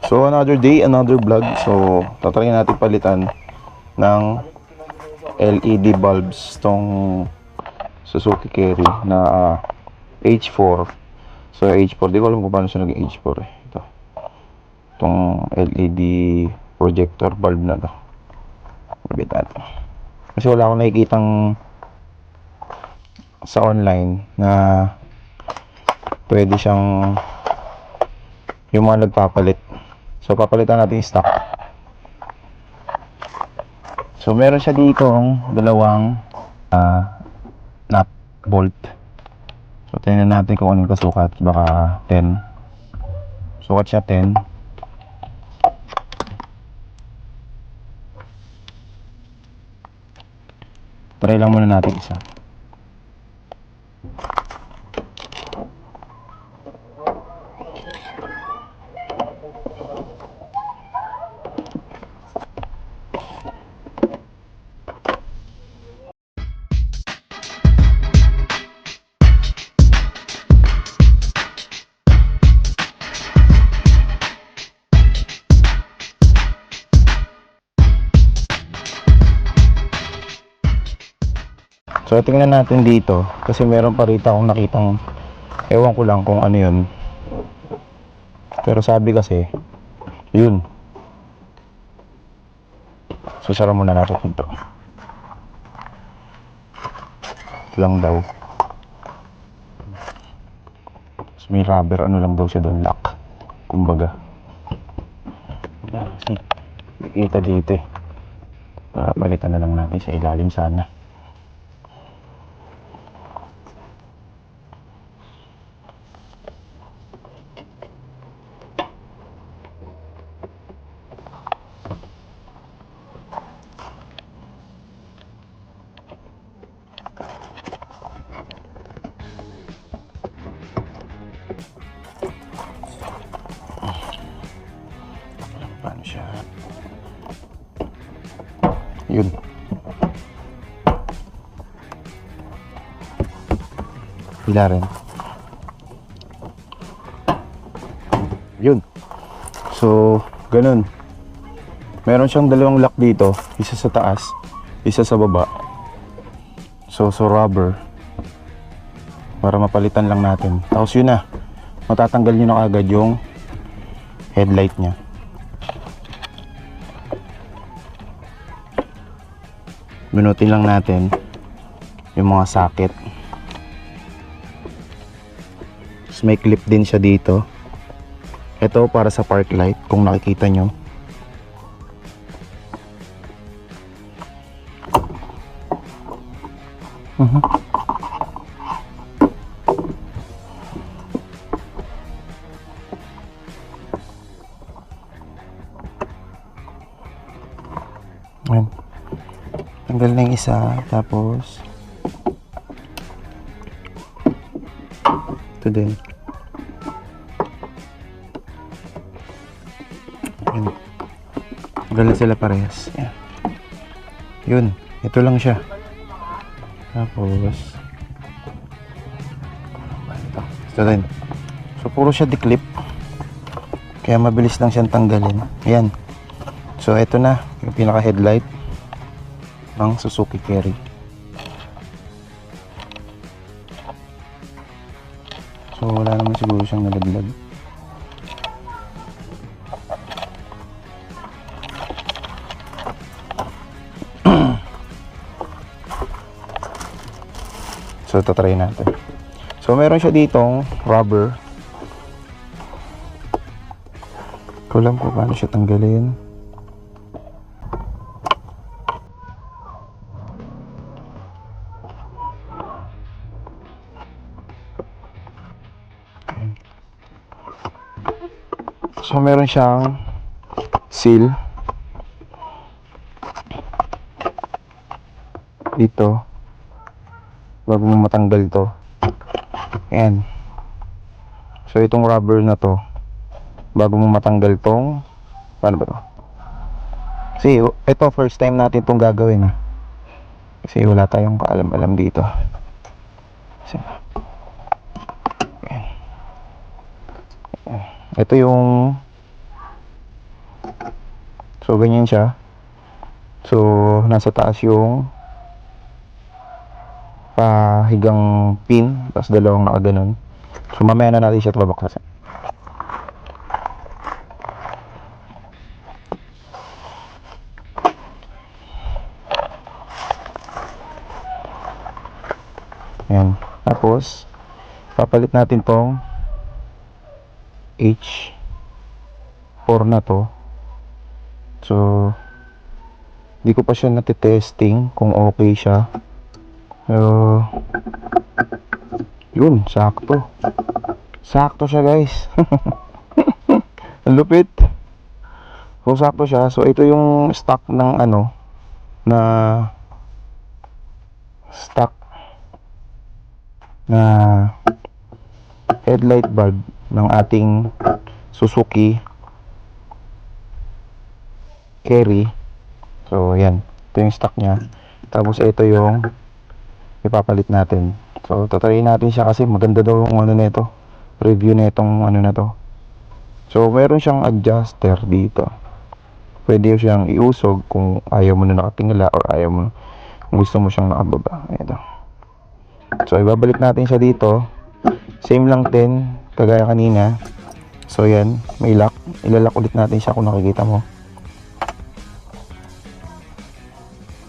So another day, another vlog. So tatry natin palitan ng LED bulbs tong Suzuki Carry na H4. So H4, di ko alam kung paano siya naging H4 eh. Ito, itong LED projector bulb na to. Mabit natin kasi wala akong nakikitang sa online na pwede siyang yung mga nagpapalit. So papalitan natin yung stock. So meron siya dito dalawang nut bolt. So tingnan natin kung anong kasukat. Baka 10. Sukat siya 10. Try lang muna natin isa. So tingnan natin dito kasi meron pa rito akong nakitang, ewan ko lang kung ano yun, pero sabi kasi yun. So sara muna natin ito. Ito lang daw. So, may rubber ano lang daw siya doon, lock kumbaga. Nakikita dito eh. Palitan na lang natin sa ilalim sana. Paano siya? Yun. Pila rin. Yun. So, ganun. Meron siyang dalawang lock dito. Isa sa taas, isa sa baba. So rubber. Para mapalitan lang natin. Tapos yun na. Matatanggal nyo na agad yung headlight niya. Binutin lang natin yung mga socket. Tapos may clip din siya dito. Ito para sa park light kung nakikita nyo. Ayan. Tanggal na yung isa. Tapos ito din. Ayan. Tanggal na sila parehas. Ayan. Yun. Ito lang siya. Tapos ito din. So puro siya declip. Kaya mabilis lang siyang tanggalin. Ayan. So ito na yung pinaka headlight ng Suzuki Carry. So wala naman siguro siyang nalaglag. So tatry natin. So meron siya ditong rubber. Ko alam kung paano siya tanggalin. So meron siyang seal dito bago mo matanggal to. Ayan. So itong rubber na to bago mo matanggal tong, paano ba to? Kasi ito first time natin tong gagawin kasi wala tayong kaalam-alam dito. Kasi, ayan. Ito yung So ganyan siya. So nasa taas yung pahigang pin, tapos dalawang nakaganon. So mamaya na natin siya babaksasin. Ayan. Tapos papalit natin tong H4 na to. So di ko pa siya natitesting kung okay siya. Pero yun, sakto. Sakto siya, guys. Ang lupit. So sakto siya. So ito yung stock ng ano na stock na headlight bulb ng ating Suzuki Carry. So yan, ito yung stock niya. Tapos ito yung ipapalit natin. So tatry natin siya kasi maganda daw yung ano nito, review nitong ano na to. So meron siyang adjuster dito. Pwede siyang iusog kung ayaw mo na nakatingala or ayaw mo, kung gusto mo siyang nakababa. Ito. So ibabalik natin siya dito. Same lang din kagaya kanina. So yan, may lock. Ilalak ulit natin siya kung nakikita mo.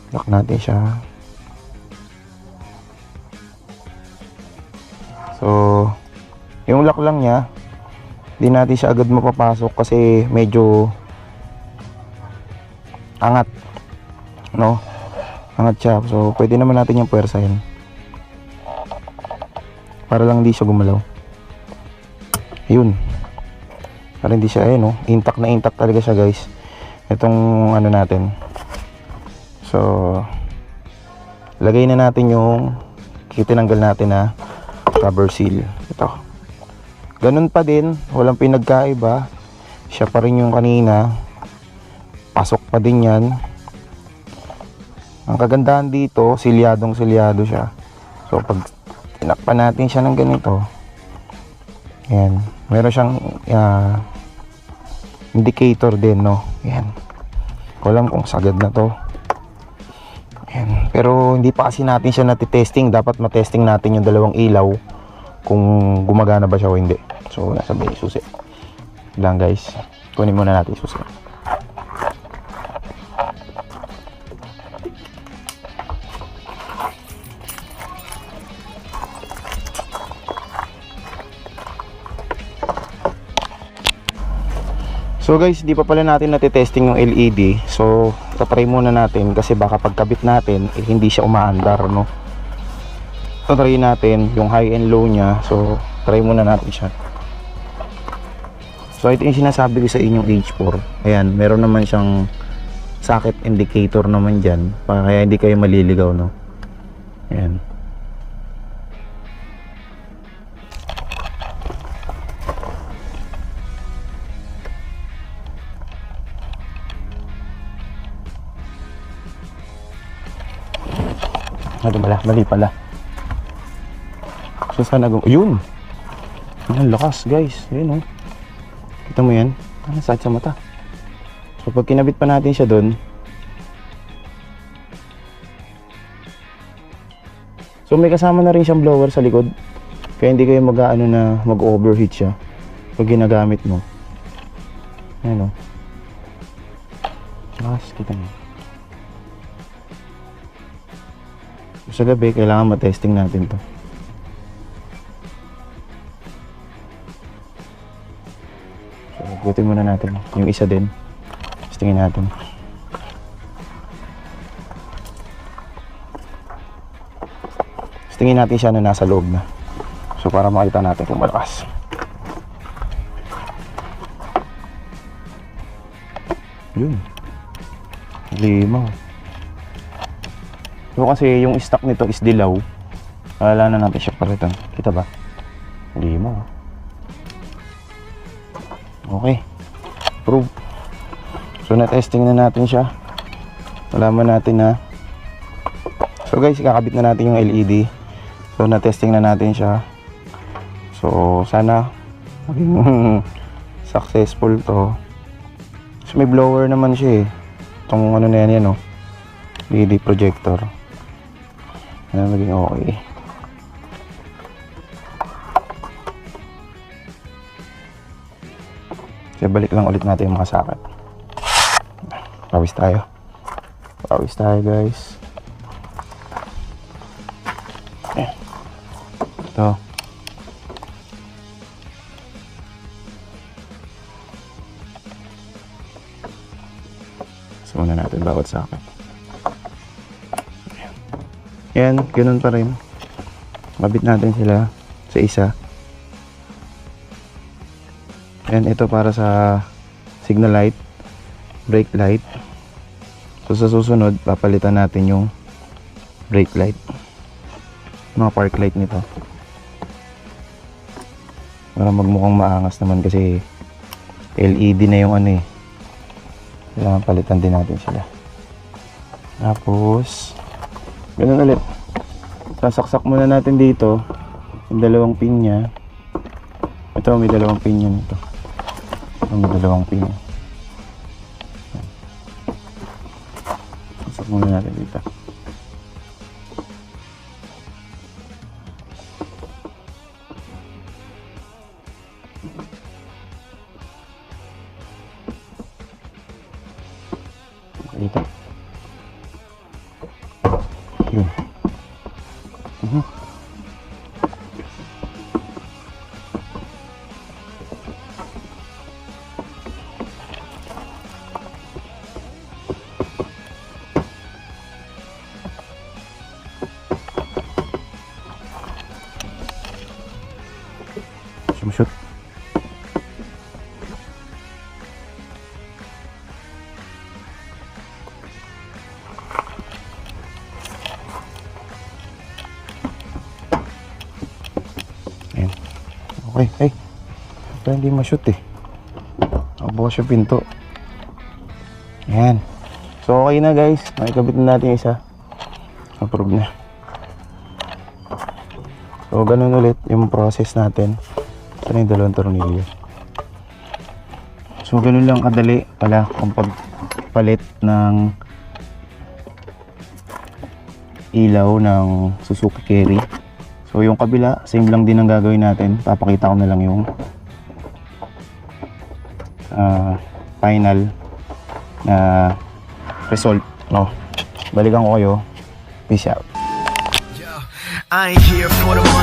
Lock natin siya. So yung lock lang niya, di natin siya agad mapapasok kasi medyo angat, no? Angat siya. So pwede naman natin yung puwersahin para lang hindi siya gumalaw. Yun, para hindi siya, no? Intact na intact talaga siya, guys, itong ano natin. So lagay na natin yung tinanggal natin na rubber seal. Ito, ganun pa din, walang pinagkaiba. Siya pa rin yung kanina, pasok pa din yan. Ang kagandahan dito, silyadong silyado siya. So pag tinakpan natin siya ng ganito, yan, meron siyang indicator din, no? Yan, ko alam kung sagad na to. Yan. Pero hindi pa kasi natin siya natitesting. Dapat matesting natin yung dalawang ilaw kung gumagana ba siya o hindi. So nasa may susi lang, guys. Kunin muna natin yung susi. So guys, hindi pa pala natin natitesting yung LED. So tatry muna natin kasi baka pagkabit natin hindi siya umaandar, no? Tatry natin yung high and low niya. So try muna natin siya. So ito yung sinasabi ko sa inyong H4. Ayan, meron naman siyang socket indicator naman dyan, kaya hindi kayo maliligaw, no? Ayan. Ano pala? Mali pala. So sana yun! Ang lakas, guys. Yun, oh. Kita mo yan? Ang sakit sa mata. So pag kinabit pa natin siya dun, so may kasama na rin siyang blower sa likod. Kaya hindi kayo mag-ano na mag-overheat siya pag ginagamit mo. Ayan, oh. Lakas, kita mo. Sa gabi, kailangan matesting natin to. So, gutin muna natin. Yung isa din. Testingin natin. Testingin natin siya na nasa loob na. So, para makita natin kung malakas. Yun. Limaw. So kasi yung stock nito is dilaw. Wala na natin siya palitan. Kita ba? Hindi mo. Okay. Prove. So na-testing na natin siya. Malaman natin na. So guys, kakabit na natin yung LED. So na-testing na natin siya. So sana maging successful to. So may blower naman siya eh. Itong ano na yan, oh. LED projector. Ano maging okay. Kaya balik lang ulit natin yung mga socket. Pawis tayo. Pawis tayo guys. Ito. So, muna natin bawat socket. Yan, ganun pa rin. Mabit natin sila sa isa. Yan, ito para sa signal light, brake light. So, sa susunod, papalitan natin yung brake light. Mga park light nito. Para magmukhang maangas naman kasi LED na yung ano eh. Kailangan palitan din natin sila. Tapos, ganun ulit. Sasaksak muna natin dito yung dalawang pin niya. Ito, may dalawang pin yan ito. May dalawang pin. Sasaksak muna natin dito. Dito. Yun. Sumushoot. Ayan. Okay, ay. Ito hindi ma-shoot eh. Bukas yung pinto. Ayan. So okay na guys. Nakikabit na natin isa. Approve na. So ganun ulit yung process natin. Ito na yung dalawang tornilyo. So ganun lang kadali pala kung pagpalit ng ilaw ng Suzuki Carry. So yung kabila, same lang din ang gagawin natin. Papakita ko na lang yung final na result, no? Balikan ko kayo. Peace out. I ain't here for the money.